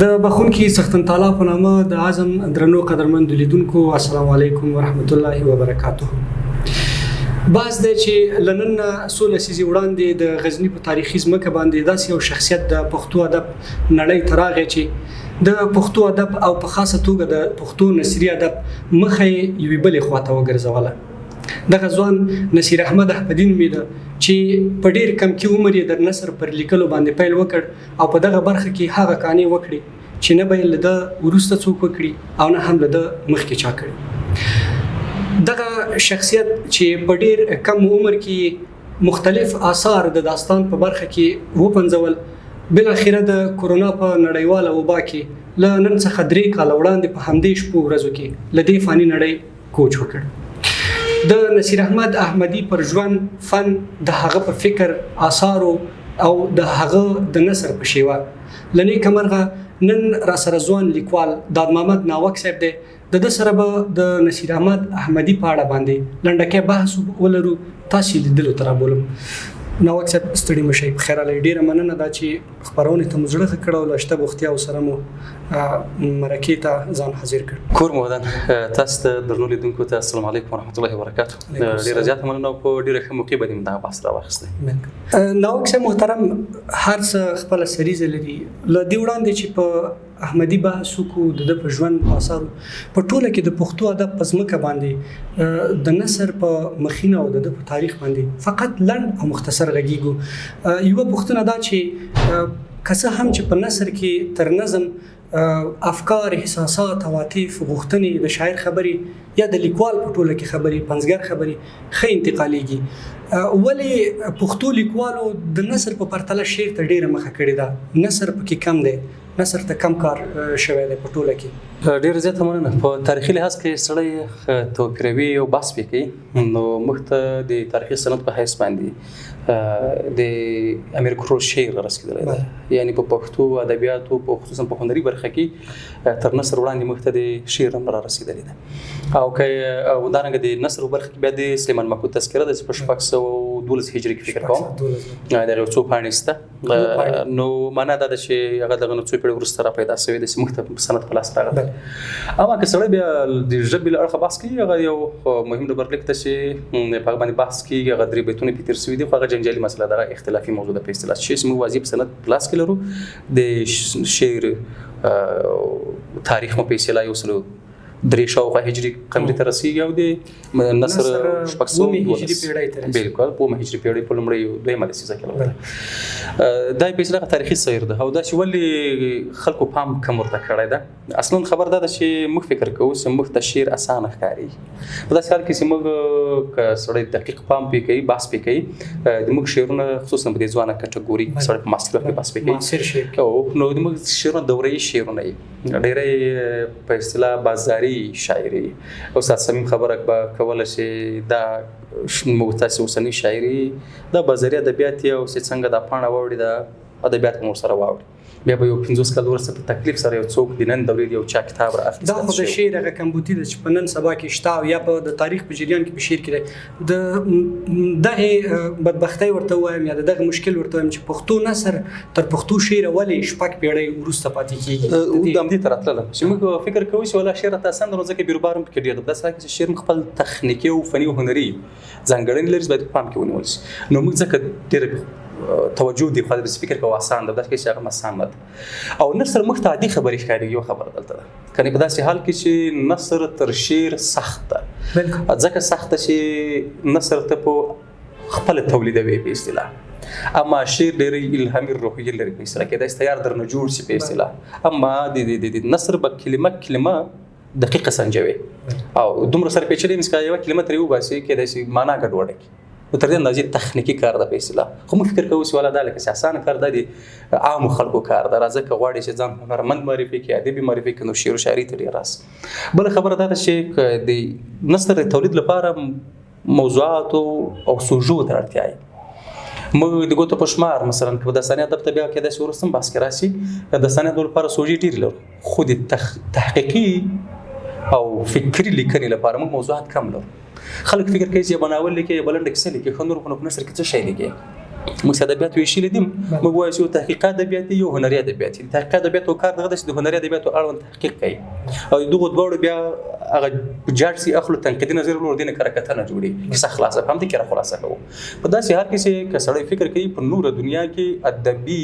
د بخونکي سختن تعالی په نامه د اعظم درنو قدرمن لیدونکو السلام علیکم ورحمت الله وبرکاته. باز د چې لنن سول سيزي وړاندې د غزنی په تاریخي ځمکه باندې داسې یو شخصیت د پښتو ادب نړۍ تراغه چې د پښتو ادب او په خاصه توګه د پښتو نثري ادب مخه یوې بلې خواته وګرځوله. دغه ځوان نصیر احمد احمدی نومیده چې په ډیر کم کې عمر یې د نثر پر لیکلو باندې پیل وکړ او په دغه برخه کې هغه کانې وکړي چې نه به له د ورسته څوک وکړي او نه هم له د مخکې چا کړي. دغه شخصیت چې په ډیر کم عمر کې مختلف آثار د داستان په برخه کې وپنځول، بل اخیره د کورونا په نړیواله وبا کې له نن څخه 3 کال وړاندې په همدې شپو ورځو کې له دې فاني نړۍ کوچ وکړ. د نصیر احمد احمدی پر ژوند، فن، د هغه په فکر، آثارو او د هغه د نثر په شیوه لنی کمرغه نن را سره ځوان لیکوال داد محمد ناوک صاحب دی. د سره به د نصیر احمد احمدی په اړه باندې لنډکه بحث ولرو. تاسو لیدلو تر بولم ناوک صاحب ستړي مشي په خیر علي ډیره مننه دا چې خبرونه ته مزړه کړو لاشته بوختیا او سره مو مرکې ته ځان حاضر کړ. کور مودن تاسو ته درنو لیدونکو ته السلام علیکم ورحمت الله وبرکاته. ډیره زیاته مننه په ډیره ښه موقع باندې دا بحث راوخسته. ناوک صاحب محترم، هر څه خپل سریزه لري. ل دې وړاندې چې په احمدی بحث وکړو د په ژوند آثار په ټوله کې د پښتو ادب په ځمکه باندې د نثر په مخینه او د تاریخ باندې فقط لنډ او مختصر غږیږو. یو پښتنه دا چې کسه هم چې په نثر کې تر نظم افکار، احساسات، عواطف، غوښتنې د شاعر خبرې یا د لیکوال په ټوله کې خبرې، پنځګر خبرې ښه انتقالېږي. ولې پښتو لیکوالو د نثر په پرتله شعر ته ډیره مخه کړې ده؟ نثر پکې کم دی، نثر ته کم کار شوی دی په ټوله کې. ډیره زیاته مننه. په تاریخي لحاظ کې سړی توپیروي او بحث کوي نو مخته د تاریخي سند په حیث باندې د امیر کروړ شعر رسیدلی دی. یعنی په پښتو ادبیاتو په خصوصا په هنري برخه کې تر نثر وړاندې مخته د شعر هم را رسیدلی دی. او که ودانګه د نثر برخه کې بیا د سلیمان ماکو تذکره د 1612 هجری کې فکر کوم دا یو څو پاڼې نو معنا دا چې هغه دغه څو پیړۍ وروسته را پیدا شوی د مختلف سند په لاس راغلی. اما که سړی بیا د ژبې له اړخه بحث کوي، هغه یو مهم ډبرلیک ته چې په هغه باندې بحث کیږي هغه 3 بیتونه پې تېر شوي دي، خو هغه جنجالي مسله ده، اختلافي موضوع ده په اصطلاح چې موږ واضح سند په لاس کې لرو. د شعر تاریخ مو په اصطلاح یو 3 شاوخوا هجري قمري ته رسیږي او د نثر 600 هجري پیړۍ ته رسیږي. بالکل په هجري پیړۍ په لومړۍ دویمه لسیزه کې راغلی. دا په اصطلاح تاریخي سیر ده او دا چې ولې خلکو پام کم ورته کړی ده. اصلا خبر ده چې موږ فکر کوو چې موږ ته شعر اسانه ښکاري. په داسې حال کې چې موږ که سړی دقیق پام پې کوي، بحث پې کوي، د موږ شعرونه خصوصا په دې ځوانه کټګوري سړی په معاصر وخت کې بحث پې کوي نو د موږ شعرونه دورهیي شعرونه یې ډېری په اصطلاح بازاري شاعري. استاد صمیم خبره کوله چې دا موږ تاسو اوسنی شاعري د بازاري ادبیات او څنګه د پاڼه واوړي د ادبیات مو سره واوړي بیا به یو 50 کال ورسته په تکلیف سره یو څوک د نن دورې یو چا کتاب رااخلي. دا خو د شعر هغه کمبودي ده چې په نن سبا کې شته یا په د تاریخ په جریان کې په شعر کې د دغه بدبختۍ ورته وایم یا دغه مشکل ورته وایم چې پښتو نثر تر پښتو شعر ولې شپږ پیړۍ وروسته پاتې کیږي. د همدې تر اتلل چې موږ فکر کوو چې ولا شعر ته اسان روزه کې بیروبارم کې ډیر د سره چې شعر خپل تخنیکی او فني او هنري ځانګړنې لري باید پام کې ونیول شي. نو موږ ځکه ډیر توجه دی خو د فکر کوو آسان ده دا چې هغه آسان ده او نثر مختعدي خبرې ښکاري. یو خبر دلته ده کني په داسې حال کې چې نثر تر شعر سخت ده. ځکه سخت چې نثر ته په خپل تولیدوي په اصطلاح، اما شعر ډېر الهامي روحي لري په اصطلاح کې دا استعار درنه جوړ شي په اصطلاح. اما د نثر به کلمه دقیقه سنجوي او دومره سره پیچلې مسکا یو کلمه تر یو باسي کې داسې معنا ګډوډه کی نو تر دې اندازې تخنیکی کار ده په اصطلاح. خو موږ فکر کوو چې ولا دا لکه اسانه کار ده د عامو خلکو کار ده. راځه که غواړې چې ځان هنرمند معرفي کړي، ادبي معرفي کړي، نو شعر و شاعري ته ډېر راس. بله خبره دا ده چې د نثر د تولید لپاره موضوعاتو او سوژو ته اړتیا وي. موږ د ګوتو په شمار مثلا که په داستاني ادب ته بیا کېدای شي وروسته هم بحث کې راشي، د داستاني ادب لپاره سوژې ډېرې لرو، خو د تحقیقي او فکري لیکنې لپاره موږ موضوعات کم لرو. خلک فکر کوي چې بناول لیکي بلند کیسه لیکي، خو نور په نثر کې څه شی لیکي موږ ادبیات ویشل دي موږ وایو چې تحقیقات ادبیات یو هنري ادبیات دي تحقیقات ادبیات او کار دغه د هنري ادبیات اړوند تحقیق کوي او دغه دوړو بیا هغه جارسي اخلو تنقیدي نظر ور دینه کارکته جوړي کیسه خلاصه هم دي کړه خلاصه کوو په داسې حال کې چې کسړی فکر کوي په نور دنیا کې ادبي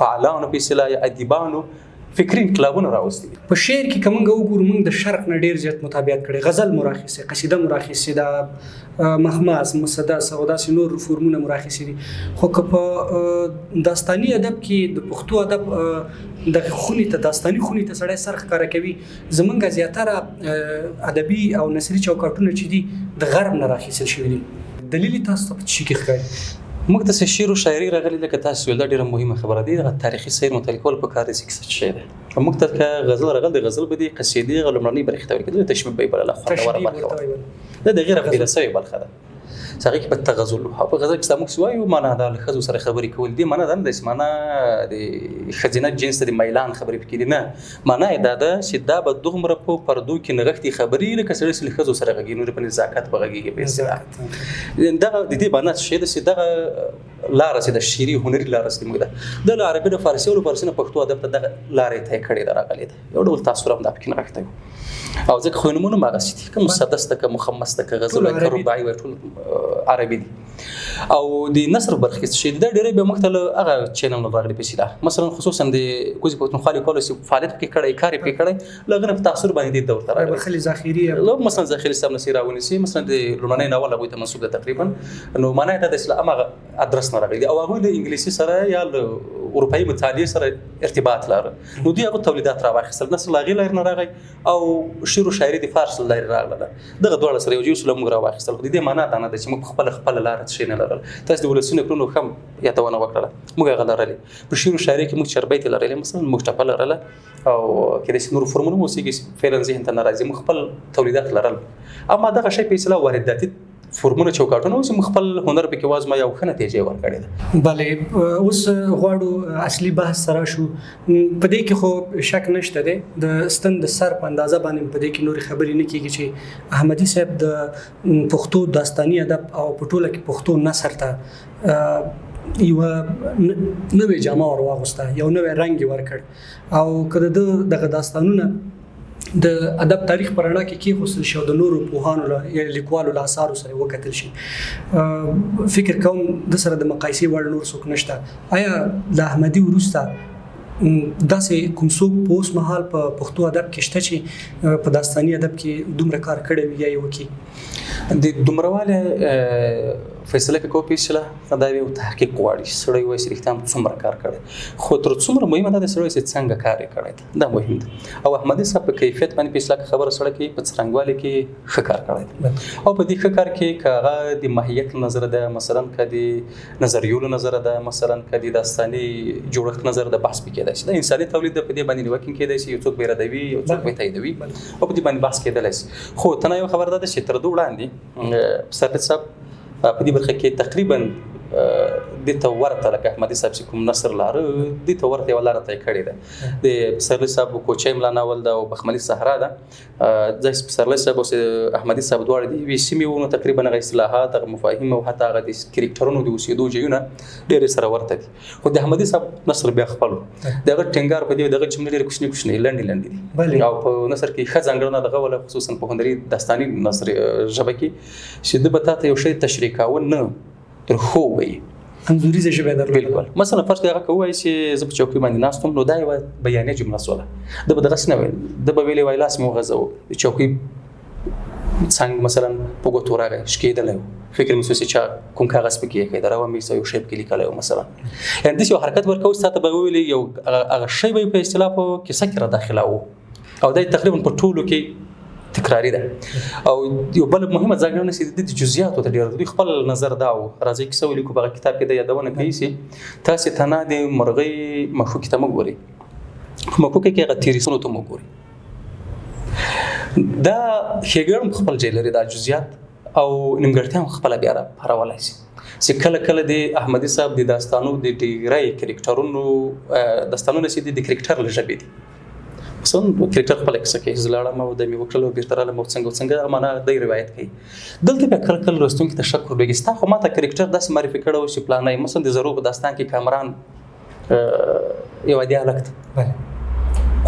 فعالانو په اصطلاح ادیبانو فکري انقلابونه راوستي په شعر کې کومه وګورو موږ د شرق نه ډیر زیات مطابقت کړي غزل مراخصه قصیده مراخصه دا مخماس مسدس او داسې نور فورمونه مراخصه دي خو په داستاني ادب کې د پښتو ادب د خونی ته داستاني خونی ته سړی سرخ کار کوي زمونږ زیاتره ادبي او نثري چوکاټونه چې دي د غرب نه راخیستل شوي دي دلیل تاسو ته څه کې ښکاري موږ ته شعر او شاعري راغلي لکه تاسو ول دا ډیره مهمه خبره دی د تاریخي سیر مطالعه کول په کار دي څه شي ده موږ ته غزل راغلی د غزل بدی قصیدې غلمرنی برخه ته کې تشبیه به بل خو دا وره برخه ده غیر غیر سوي برخه ده څنګه کې په تغزل او په غزل کې موږ سوایو معنا دا له خزو سره خبرې کول دي معنا د اسمانه د خزینه جنس د میلان خبرې پکې دي نه معنا دا ده چې دا به دغمره په پردو کې نغښتي خبرې لکه سره خزو سره غږی نور په نزاکت بغږی په اصطلاح دا د دې باندې شی د سیده لارس د شيري هنري لارس موږ ده د عربي د فارسي او فارسي نه پښتو ادب ته د لارې ته کړي دا راغلي ده یو ډول تاثیر هم دا پکې راغلی او ځکه خو نمونه ماغسي دي کوم مسدس ته مخمس ته غزل او رباعي او ټول عربي دي او د نثر برخه چې د ډېرې به مختلف هغه چینل نه راغلي په سیده مثلا خصوصا د کوزي پښتونخوا کولو فعالیت کې کړي کار په کړي لغنه په تاثیر باندې د دور تر برخلي ذخیری مثلا ذخیری سم نصیر اونسی مثلا د لومړنۍ ناول هغه ته منسوب ده تقریبا نو معنی دا د اسلام هغه ادرس نه راغلي او هغه د انګلیسي سره یا اروپאי مطالعه سره ارتباط لري نو دوی هغه تولیدات راوخیستل نسل لاغي لر نه راغی او شعر او شاعري د فارس لر راغله دغه ډول سره یو سلام راوخیستل خو دې معنی دا نه چې موږ خپل لار شي نه لرل تاسو د ولسونو کړنو هم یادونه وکړه موږ غلرلې په شعر او شاعري کې موږ چربیت لرلې مثلا موږ ټپل لرله او کې د نور فرمونو موسیقي فعلا ذهن ته ناراضي موږ خپل تولیدات لرل اما دغه شی په اصطلاح وارداتي فرمونه چوکاټونه اوس مخبل هنر په کې وازما یو خنه تیجه ورکړی ده بله اوس غواړو اصلي بحث سره شو په دې کې خو شک نشته ده د ستن د سر په اندازه باندې په دې کې نور خبرې نه کیږي چې احمدي صاحب د پښتو داستاني ادب او په ټوله کې پښتو نثر ته یو نوې جامه ور واغسته یو نوې رنگ ورکړ او کله دغه داستانونه د ادب تاریخ پرانا کې خصوص شو د نورو پوهانو یا لیکوالو له اثارو سره وکتل شي فکر کوم د سره د مقایسې وړ نور څوک نشته آیا د احمدي ورسته داسې کوم څوک په اوس مهال په پښتو ادب کې شته چې په داستاني ادب کې دومره کار کړی وي یا یې وکړي د دومرواله فیصله کې کوپی شله دا یو تحقیق غواړي سړی وایي چې رښتیا څومره کار کړی خو تر څومره مهمه ده سړی چې څنګه کار کړی دا مهم ده او احمدي صاحب په کیفیت باندې په اصلاح خبره سره کې په څرنګوالي کې ښه کار کړی او په دې ښه کار کې کاغه د ماهیت نظر ده مثلا کدي نظریو نظر ده مثلا کدي داستاني جوړښت نظر ده بحث پکې ده چې انساني تولید په دې باندې وکین کېدای شي یو څوک بیردوي یو څوک تاییدوي او په دې باندې بحث کېدلی شي خو تنه یو خبر ده چې تر دوه وړاندې سرپد صاحب په دې برخه کې تقریبا د تورته لکه احمدي صاحب چې کوم نصر لاره د تورته یو لاره ته کړی ده د سرلی صاحب کوچې ملا ناول ده او بخملي صحرا ده د سرلی صاحب او احمدي صاحب دواړه دي وی سیمه تقریبا غي اصلاحات او مفاهیم او حتی غي کریکټرونو د اوسېدو ځایونه ډېر سره ورته دي خو د احمدي صاحب نصر بیا خپل دغه ټینګار په دې دغه جملې ډېر کوچني لنډي دي او په نصر کې ښه ځانګړنه دغه ولا خصوصا په هنري داستاني نصر ژبه کې چې د بتاته یو شی تشریح کاوه نه تر خو وي انځوريزه ژبه درلوده بالکل مثلا فرض کړه کوی چې زه په چوکۍ باندې ناستم نو دا یو بیانیه جمله سواله د بدغس نه ویل د به ویلې ویلاس مو غزو چوکۍ څنګه مثلا په ګوتو راغی شکیدل فکر مې سوسي چې کوم کاغذ پکې کې دراوه مې یو شی پکې لیکلای مثلا یعنی د یو حرکت ورکو ستاسو به ویلې یو هغه شی به په اصطلاح په کې سکه داخله او دا تقریبا په ټولو کې تکراری ده او یو بل مهمه ځانګړنه چې د جزئیاتو ته ډیر دوی خپل نظر دا او راځي کې سوي لیکو په کتاب کې د یادونه کوي چې تاسو تنه د مرغۍ مخکې ته مګوري مخکې کې غتیریسونو ته مګوري دا هیګر خپل جیلری دا جزئیات او نیمګړتیا خپل بیا راولای شي چې کله کله د احمدي صاحب د داستانو د ډیرای کریکټرونو داستانونه چې د کریکټر لژبې دي مثلا کرکټر خپل کیسه کوي زلاړه ما د می وکړلو بیرته له مو څنګه معنا د روایت کوي دلته به کله کله رستون کې تشکر بګستا خو ما ته کرکټر داس معرفي کړو چې پلانای مثلا د زرو په داستان کې کامران یو دیالکت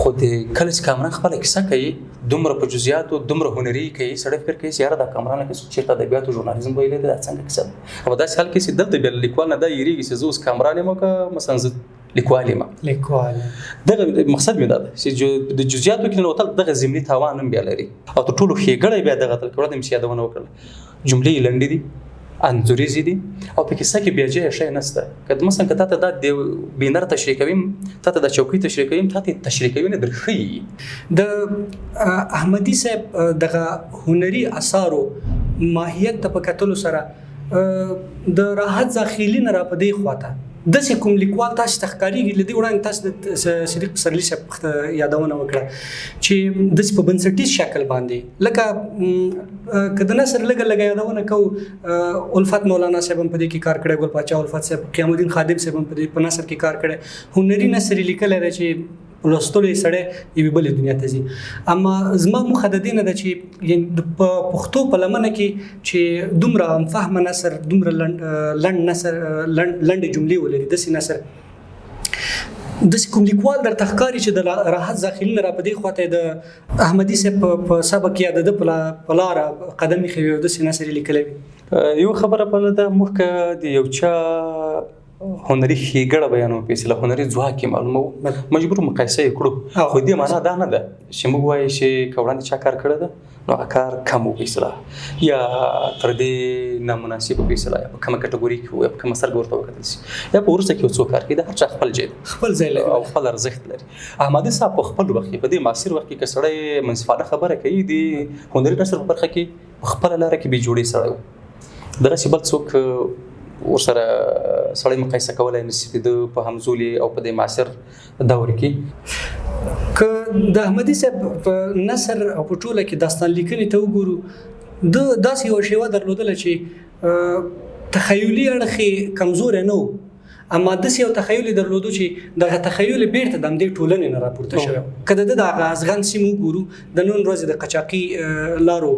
خو د کله چې کامران خپل کیسه کوي دومره په جزئیات او دومره هنري کوي سړی فکر کوي چې یاره دا کامران کې چیرته ادبیات او ژورنالیزم ویلې دا څنګه کیسه او دا حال کې چې دلته بل لیکوال نه دا یریږي چې زوس کامران مو کا مثلا لیکوال دغه مقصد مې دا ده چې د جزئیاتو کې نو تل دغه زمینی تاوان هم بیا لري او ټول ښېګړې بیا دغه تل کړه د مشیادونه وکړه جملې لنډې دي انځوريزي دي او په کیسه کې بیا جې شي نسته کله مثلا کته ته د بینر تشریح کوم ته د چوکۍ تشریح کوم ته تشریح کوي نه درخي د احمدي صاحب دغه هنري اثارو ماهیت ته په کتلو سره د راحت ځاخیلی نه را پدې خواته د کوم لیکوال تاسو تخکاریږي لدی وړاندې تاسو د صدیق پسرلی صاحب یادونه وکړه چې د په بنسټیز شکل باندې لکه کله نصر لګ یادونه کو الفت مولانا صاحب په دې کې کار کړی ګل پاچا الفت صاحب قیام الدین خادم صاحب په دې په نصر کې کار کړی هنري نصر لیکل دی چې لوستلو سړی یوه بلې دنیا ته ځي اما زما موخه د دې نه ده چې په پښتو په لمنه کې چې دومره فهم نثر دومره لنډ نثر لنډې جملې ولري داسې نثر داسې کوم لیکوال درته ښکاري چې د راحت ځاخیلي نه را په دې خواته د احمدي صاحب په سبق کې د په لاره قدم ایښی وي او داسې نثر یې لیکلی وي یو خبره بله ده موږ که د یو چا هنري ښېګړه بیانوو په اصطلاح هنري ځواک یې معلوموو مجبور مقایسه یې کړو خو دې معنا دا نه ده چې موږ وایو چې که وړاندې چا کار کړی ده نو هغه کار کم و په اصطلاح یا تر دې نامناسب په اصطلاح یا په کومه کټګوري کې و یا په کومه سترګه ورته وکتل شي یا په وروسته کې یو څوک کار کوي د هر چا خپل ځای لري او خپل ارزښت لري احمدي صاحب په خپل وخت کې په دې معاصر وخت کې که سړی منصفانه خبره کوي د هنري نثر په برخه کې په خپله لاره کې بې جوړې سړی و دغسې بل څوک ورسره سړی مقایسه کولی نشي د په همزولي او په دې معاصر دور کې که د احمدي صاحب په نثر او په ټوله کې داستان لیکنې ته وګورو د داسې یوه شیوه درلودله چې تخیلي اړخ یې کمزوری نه و اما داسې یو تخیل یې درلودو چې دغه تخیل بیرته د همدې ټولنې نه راپورته شوی که د ده د هغه ازغن سیمه وګورو د نن ورځې د قاچاقي لارو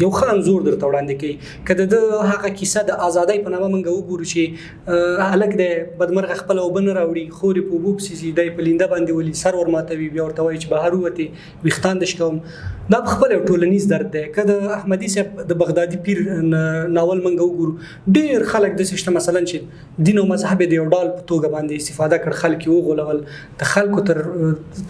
یو ښه انځور درته وړاندې کوي که د هغه کیسه د ازادۍ په نامه موږ وګورو چې هلک دی بدمرغه خپله اوبه نه راوړي خور یې په اوبو پسې ځي دی په لینده باندې ولي سر ورماتوي بیا ورته وایي چې بهر ووتې ویښتان دش کوم دا پخپله یو ټولنیز درد دی که د احمدي صاحب د بغدادي پیر ناول موږ وګورو ډېر خلک داسې شته مثلا چې دین او مذهب یې د یو ډال په توګه باندې استفاده کړ خلک یې وغولول د خلکو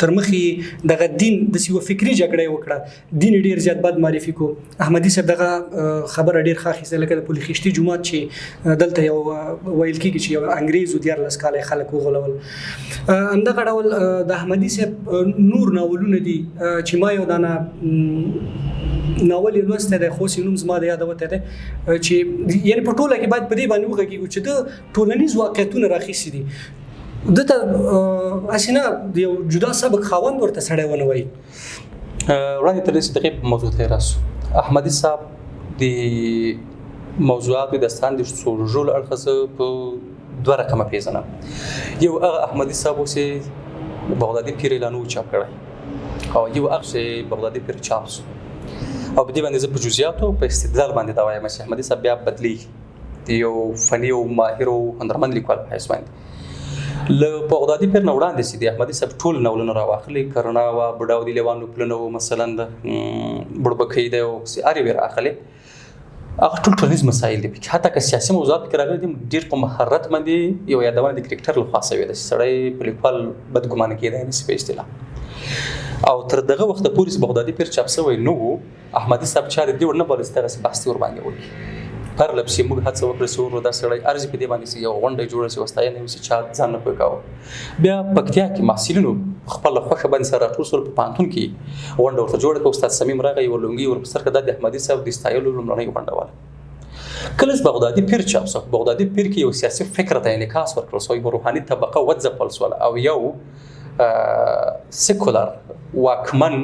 تر مخې دغه دین داسې یوه فکري جګړه یې وکړه دین یې ډېر زیات بد معرفي کو احمدي صاحب دغه خبره ډېر ښه اخیسته لکه د پل خشتي جومات چې دلته یو ویل کېږي چې یو انګریز 14 کاله یې خلک وغولول همدغه ډول د احمدي صاحب نور ناولونه دي چې ما یو دانه ناول یې لوستی دی خوسي نوم زما د یاده وتی دی چې یعنې په ټوله کې باید په دې باندې وغږېږو چې د ټولنیز واقعیتونه راخیستي دي دته هسې نه د یو جدا سبک خاوند ورته سړی ونه وایي وړاندې تر دې دقیق په موضوع ته راسو احمدي صاحب د موضوعاتو داستان د سروژولو اړخه په دوه رقمه پیژنم یو هغه احمدي صاحب و چې بغدادي پیر اعلانو چاپ کړی او یو هغه چې بغدادي پیر چاپ شو او په دې باندې زه په جزئیاتو په استدلال باندې دا وایم چې احمدي صاحب بیا بدلیږي د یو فني او ماهر او هنرمند لیکوال په حیث باندې له بغدادي پیر نه وړاندې چې د احمدي صاحب ټول ناولونه راواخلي کرنا وه بډاو د لیوانو پلونه وو مثلا د بړبکۍ دی او هر یو یې رااخلي هغه ټول ټولنیز مسایل دي حتی که سیاسي موضوعات پکې راغلي دي ډېر په مهارت باندې یو یادونه د کرکټر لخوا شوې ده چې سړی په لیکوال بدګمانه کېدی نشي په اصطلاح او تر دغه وخته پورې چې بغدادي پیر چاپ شوی نه و احمدي صاحب چا د دې ور نه بلل چې دغسې بحث ور باندې وکړي پرله پسې موږ هڅه وکړه چې ورو دا سړی ارزي په دې باندې چې یو غونډه جوړه شي وستاینه یې چې چا ځان نه پوه کاوه بیا پکتیا کې محصلینو خپله خوښه باندې سره راټول شول په پوهنتون کې غونډه ورته جوړه کړه استاد صمیم راغی یوه لونګۍ ور په سر کړه دا د احمدي صاحب د ستایلو لومړنۍ غونډه وه کله چې بغدادي پیر چاپ شو بغدادي پیر کې یو سیاسي فکر ته انعکاس ورکړل شو یوه روحاني طبقه وځپل شوله او یو سیکولر واکمن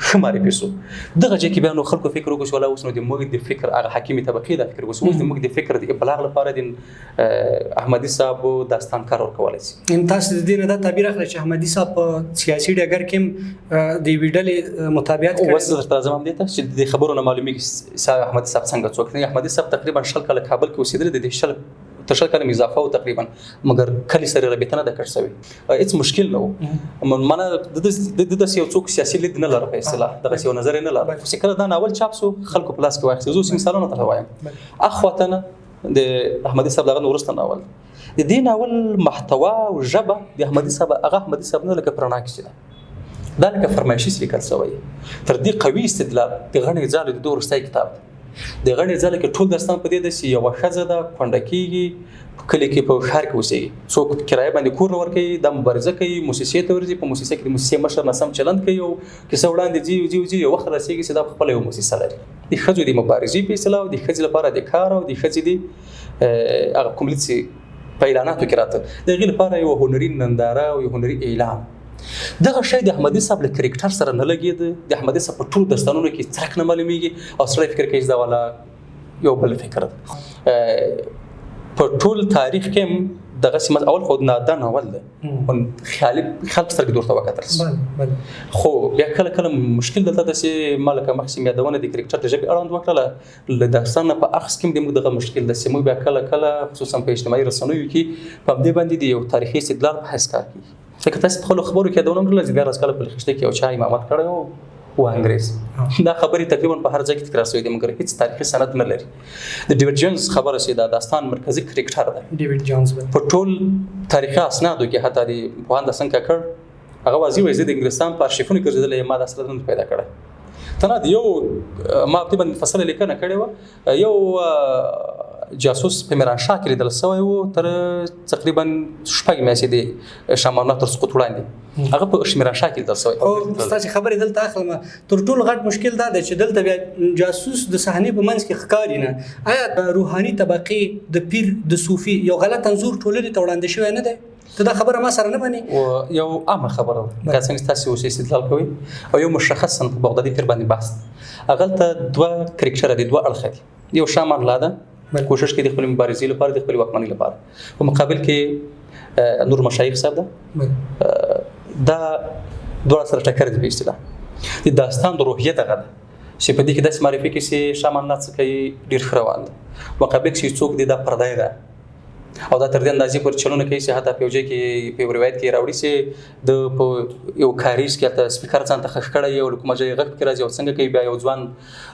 ښه معرفي شو. دغه ځای کې بیا نو خلکو فکر وکړو چې ولا اوس نو د موږ د فکر هغه حکیمي طبقې دا فکر وکړو، اوس د موږ د فکر د ابلاغ لپاره د احمدي صاحب داستان کار ورکولی شي. تاسو د دې نه دا تعبیر اخلئ چې احمدي صاحب په سیاسي ډګر کې د یوې ډلې متابعت کړی. اوس درته راځم همدې ته چې د خبرو نه معلومیږي صاحب احمدي صاحب څنګه څوک دی. احمدي صاحب تقریبا 20 کاله کابل کې اوسېدلی دی، تر 20 کاله اضافه و تقریبا، مګر کلي سره رابطه نه ده کړې شوې. هېڅ مشکل نه و. معنه د داسې یو څوک سیاسي لید نه لره په اصطلاح، دغسې یو نظر یې نه لره. خو چې کله دا ناول چاپ شو خلکو په لاس کې واخیست. زه اوس مثالونه درته وایم. اخواته نه د احمدي صاحب دغه نه وروسته ناول د دې ناول محتوا او ژبه د احمدي صاحب هغه احمدي صاحب نه لکه پرانا کښې ده، دا لکه فرمایشي لیکل شوی. تر دې قوي استدلال د غڼې ځاله د دوه وروستی کتاب دی. د غڼې ځاله کې ټول داستان په دې ده چې یوه ښځه ده کونډه کېږي، په کلي کې په ښار کې اوسېږي، څوک کرایه باندې کور نه ورکوي، دا مبارزه کوي، موسسې ته ورځي، په موسسه کې د موسسې مشر ناسم چلند کوي او کیسه وړاندې ځي یو وخت رسېږي چې دا خپله یوه موسسه لري. د ښځو د مبارزې په اصطلاح او د ښځې لپاره د کار او د ښځې د هغه کوم لید چې په اعلاناتو کې راته د هغې لپاره یوه هنري ننداره او یو هنري اعلان. دغه شی د احمدي صاحب له کرکټر سره نه لګېده. د احمدي صاحب په ټولو داستانونو کې څرک نه معلومیږي او سړی فکر کوي چې دا والا یو بل فکر ده. په ټول تاریخ کې هم دغسې اول خو دا ناول ده، خیالي خلک سترګې دورته وکتل. خو بیا کله کله مشکل دلته ده چې ما لکه مخکې یادونه د کرکټر د ژبې اړوند وکړله، له داستان نه په اخذ کې هم د موږ دغه مشکل ده چې موږ بیا کله کله خصوصا په اجتماعي رسنیو کې په همدې باندې د یو تاریخي استدلال په حیث کار کوي. ځکه تاسې په خپلو خبرو کې یادونه وکړله چې بیا ورځ کله په خشته کې یو چا امامت کړی و انګریز. دا خبرې تقریبا په هر ځای کې تکرار شوې دي مګر هېڅ تاریخي سند نه لري. د ډیوډ جونز خبره چې دا داستان مرکزي کرکټر ده. ډیوډ جونز په ټول تاریخي اسنادو کې حتی د پوهاند حسن کاکړ هغه واضح وایي چې د انګلستان په ارشیفونو کې ګرځېدلی ما دا سند پیدا کړی. ته نه د یو ما په دې باندې مفصله لیکنه کړې وه. یو جاسوس په میرانشاه کې لیدل شوی و تر تقریبا 6 میاشتې د شاه تر سقوط وړاندې، هغه په میرانشاه کې لیدل شوی. ستاسې خبرې دلته اخلم. تر ټولو غټ مشکل دا دی چې دلته بیا جاسوس د صحنې په منځ کې ښکاري نه. آیا د روحاني طبقې د پیر د صوفي یو غلط انځور ټولنې ته وړاندې شوی نه دی؟ ته دا خبره ما سره نه مني؟ یو عامه خبره ده، که څنګه تاسې اوس استدلال کوئ او یو مشخصا په بغدادي پیر باندې بحث. هغلته دوه کرکټره دي، دوه اړخه دي. یو شاه امان الله ده کوشش کوي د خپل مبارزې لپاره د خپل واکمنۍ لپاره، په مقابل کې نور مشایخ صاحب ده. دا دواړه سره ټکر دي په اصطلاح. د داستان د روحیت هغه ده چې په دې کې داسې معرفي کوي چې شاه امان الله څه کوي ډېر ښه روان ده، مقابل کې څوک دی دا پردی ده او دا تر دې اندازې پورې چلونه کوي چې حتی په یو ځای کې په یو روایت کې راوړي چې د په یو کاریز کې هلته سپیکر ځان ته ښخ کړی او له کومه ځایه غږ پکې راځي او څنګه کوي. بیا یو ځوان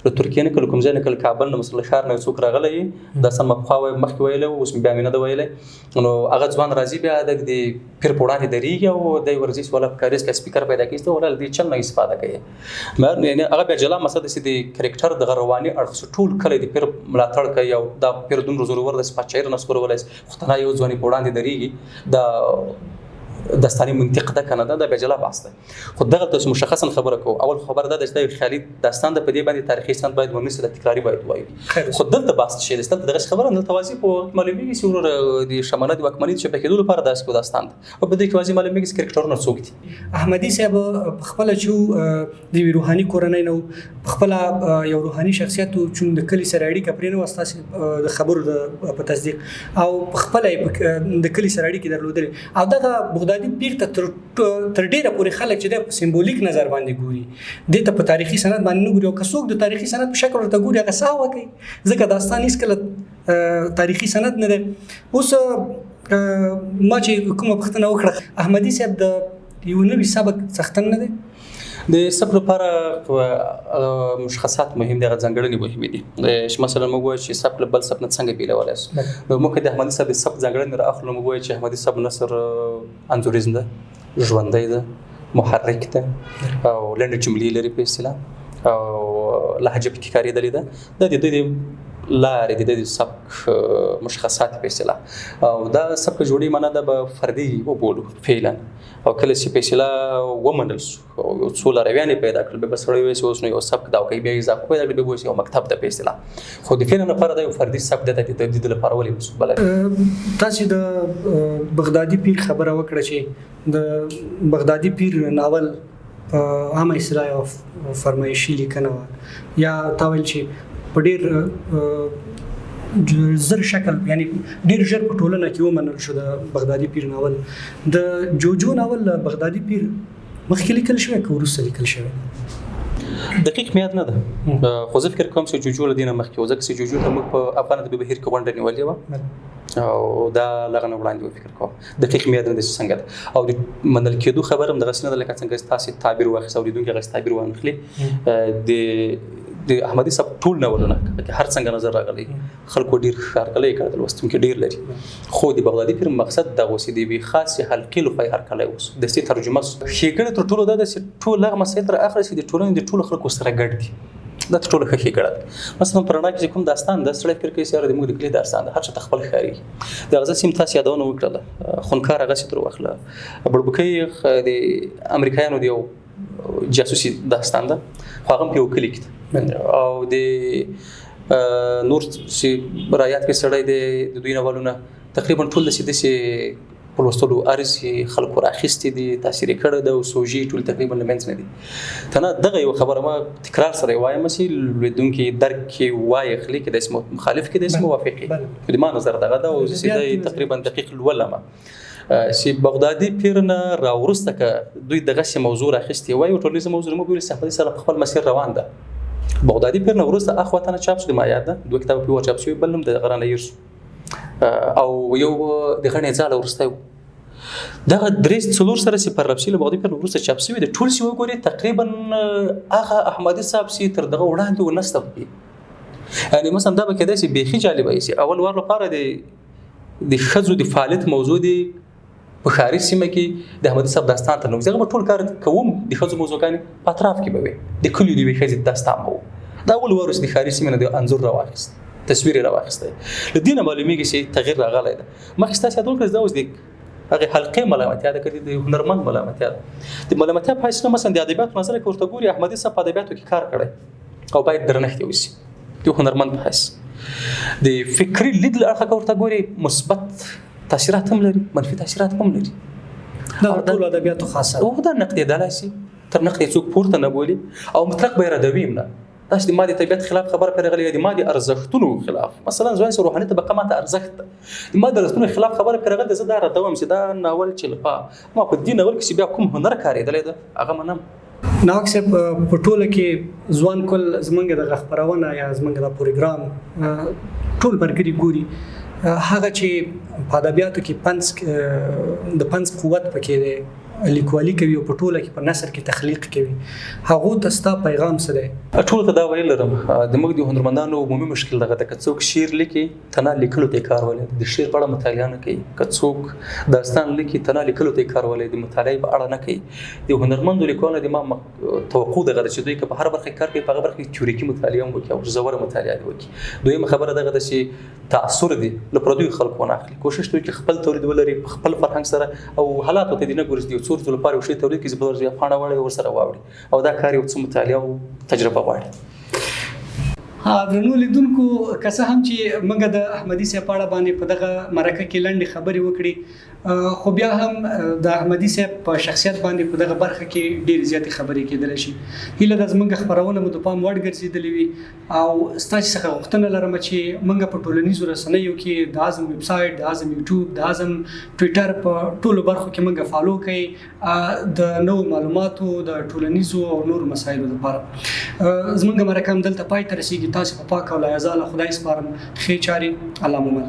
له ترکیې نه که له کوم ځای نه که له کابل نه مثلا ښار نه څوک راغلی داستان ما پخوا مخکې ویلی و، اوس مې بیا مې نه ده ویلی. نو هغه ځوان راځي بیا د پیر په وړاندې درېږي او دی ورځي چې والا په کاریز کې سپیکر پیدا کوي ته والا له دې چل نه استفاده کوي. یعنې هغه بیا جلا مسله ده چې د کرکټر دغه رواني اړخ ټول کله د پیر ملاتړ کوي او دا پیر دومره زورور دی چې پاچاهي رانه سپارلی خو تنها یو ځوان په وړاندې درېږي. دا داستاني منطق ده که نه ده، دا بیا جلا بحث ده. خو دغلته مشخصا خبره کوو. اول خبره دا ده چې دا یو خیالي داستان ده، په دې باندې تاریخي سند باید ونیسي، د تکراري باید ووایو. خو دلته بحث شی دی، دلته دغسې خبره دلته واضح په معلومیږي چې وروره د شاه امان الله د واکمنۍ د چپه کېدو لپاره داسې یو داستان ده او په دې کې واضح معلومیږي چې کرکټرونه څوک دي. احمدي صاحب پخپله چې د یوې روحاني کورنۍ نه و، پخپله یو روحاني شخصیت و چې د کلي سره اړیکه پرې نه وه ستاسې د خبرو په تصدیق، او پخپله یې د کلي سره اړیکې درلودلې. او دغه بغدادي پیر ته تر ډیره پورې خلک چې د سمبولیک نظر باندې ګوري، دې ته په تاریخي سند باندې نه ګوري او که څوک د تاریخي سند په شکل ورته ګوري هغه ساوه کوي، ځکه داستان هېڅکله تاریخي سند نه دی. اوس ما چې کومه پوښتنه وکړه، احمدي صاحب د یو نوي سبک څښتن نه دی؟ د سبک لپاره مشخصات مهم دي، هغه ځانګړنې مهمې دي. مثلا موږ وایو چې سبک له بل سبک نه څنګه بېلولی شو. نو موږ که د احمدي صاحب د سبک ځانګړنې رااخلو، موږ وایو چې احمدي صاحب نثر انځوریز ده، ژوندی ده، محرک ده او لنډې جملې لري په اصطلاح او لهجه پکې کارېدلې ده. دا د دوی د لارې د سبک مشخصات په اصطلاح او دا سبک جوړې معنا ده به فردي وبولو فعلا، او کله چې په اصطلاح ومنل شو او یو څو لارویان یې پیدا کړل، بیا به سړی وایي چې اوس نو یو سبک دا کوي، بیا اضافه پیدا کړي، بیا به یو مکتب ده په اصطلاح. خو د فعلا لپاره دا یو فردي سبک ده، د تجدید لپاره ولې مسؤل بلل. تاسې د بغدادي پیر خبره وکړه چې د بغدادي پیر ناول په عامه اصطلاح او فرمایشي لیکنه وه یا تا ویل چې په ډېر زر شکل یعنی ډېر ژر په ټولنه کې ومنل شو د بغدادي پیر ناول. د جوجو ناول بغدادي پیر مخکې لیکل شوی که وروسته لیکل شوی؟ دقیق میاد نه ده خو زه فکر کوم چې جوجو له دې نه مخکې و ځکه چې جوجو ته موږ په افغان ادبي بهیر کې غونډه نیولې وه او دا له هغه نه وړاندې و فکر کوم دقیق میاد نه ده چې څنګه ده او د منل کېدو خبره هم دغسې نه ده لکه څنګه تاسې تعبیر واخیست اورېدونکي هغسې تعبیر وانخلي. د احمدي صاحب ټول ناولونه هر څنګه نظر راغلی خلکو ډېر هرکلی یې کړی د لوستونکي ډېر لري خو د بغدادي پیر مقصد دغه اوس د یوې خاصې حلقې لپاره هرکلی اوس داسې ترجمه ښېګڼه تر ټولو دا ده چې ټول هغه مسایل تر اخره چې د ټولنې د ټولو خلکو سره ګډ دي دا تر ټولو ښه ښېګڼه ده. مثلا په رڼا کې چې کوم داستان ده سړی فکر کوي چې یاره زموږ د کلي داستان ده هر چا ته خپل ښکاري د هغه سیم تاسې یادونه وکړله خونکار هغسې در واخله بړبوکۍ د امریکایانو د یو جاسوسي داستان ده خو هغه هم په یو کلي کې ده او د نور چې رایات کې سړی د دوی ناولونه تقریبا ټول داسې په لوستلو عرض خلکو راخیستې دي تاثیر یې کړی ده او سوژې ټول تقریبا له منځ نه دي. ته نه دغه یو خبره ما تکرار سره یې وایم چې لویدونکي درک کې وایخلي کې داسې مخالف کې داسې موافقي د ما نظر دغه ده او زه تقریبا دقیق لولم چې بغدادي پیر نه راوروسته که دوی دغسې موضوع راخیستې وای او ټولنیزه موضوع موږ ویل احمدي صاحب په خپل مسیر روان ده. بغدادي پیر نه وروسته اخواته نه چاپ شو د ما یاد ده 2 کتاب په چاپ شوی بل هم د غرانه هیر شو او یو د غنې ځاله وروسته دغه 3-4 سره چې پر ربشي له بغدادي پیر وروسته چاپ شوی د ټول شی وګوري تقریبا هغه احمدي صاحب چې تر دغه وړاندې ونسته یعنی مثلا دا به کېدای شي بیخي جالبه شي اول وار لپاره د ښځو د فعالیت موضوع دی په ښاري سیمه کې د احمدي صاحب داستان ته نو زه به ټول کار کوم د ښځو موضوعګانې په اطراف کې به وي د کلیو د یوې ښځې داستان به و دا اول وار د ښاري سیمې نه د انځور راواخیست تصویر یې راواخیستی له دې نه معلومیږي چې تغییر راغلی ده. مخکې ستاسې یادونه کړه دا اوس د هغې حلقې ملامتیا ده که د هنرمند ملامتیا ده د ملامتیا په حیث نه مثلا د ادبیاتو نظره که ورته ګوري احمدي صاحب په ادبیاتو کې کار کړی او باید درنښت یې وشي د هنرمند په حیث د فکري لید له اړخه که ورته ګوري مثبت تاثیرات هم لري منفي تاثیرات هم لري دا ټول ادبیاتو خاصه او دا نقدېدلی شي تر نقد یې څوک پورته نه بولي او مطلق به یې ردوي هم نه دا چې د ما د طبیعت خلاف خبره پرې غلې د ما د ارزښتونو خلاف مثلا ځوان سره روحاني طبقه ماته ارزښت د ما د ارزښتونو خلاف خبره پرې غلې زه دا ردوم چې دا ناول چې لپاره ما په دې ناول کې بیا کوم هنر کارېدلی ده هغه منم. ناوک صاحب په ټوله کې ځوان کل زمونږ د خپرونه یا زمونږ د پروګرام ټول برګري ګوري هغه چې په ادبیاتو کې د پنځ قوت پکې دی لیکوالي کوي او په ټوله کې په نثر کې تخلیق کوي هغو ته ستا پیغام څه دی؟ ټولو ته دا ویل لرم د موږ د هنرمندانو عمومي مشکل دغه ده که څوک شعر لیکي ته نه لیکلو ته یې کار ولې د شعر په اړه مطالعه نه کوي که څوک داستان لیکي ته نه لیکلو ته یې کار ولې د مطالعې په اړه نه کوي. د هنرمندو لیکوالو د ما توقع دغه ده چې دوی که په هره برخه کې کار کوي په هغه برخه کې تیوریکي مطالعه هم وکړي او ژوره مطالعه دې وکړي. دویمه خبره دغه ده چې تاثر دې له پردیو خلکو ونه اخلي کوشش دوی چې خپل تولید ولري په خپل فرهنګ سره او حالاتو ته دې نه ګوري چې یو څو ورځو لپاره یو شی تولید کړي چې په ورځ پاڼه واړوي ورسره واوړي او دا کار یو څه مطالعه او تجربه غواړي. درنو لیدونکو که څه هم چې موږ د احمدي صاحب په اړه باندې په دغه مرکه کې لنډې خبرې وکړې خو بیا هم د احمدي صاحب په شخصیت باندې په دغه برخه کې ډېرې زیاتې خبرې کېدلی شي. هیله ده زموږ خپرونه مو د پام وړ ګرځېدلې وي او ستاسې څخه غوښتنه لرم چې موږ په ټولنیزو رسنیو کې د اعظم ویب سایټ د اعظم یوټیوب د اعظم ټویټر په ټولو برخو کې موږ فالو کړئ د نوو معلوماتو د ټولنیزو او نورو مسایلو لپاره. زموږ مرکه هم دلته پای ته رسېږي. تاسې په پاک او لایزاله خدای سپارم. ښې چارې الله مو مل.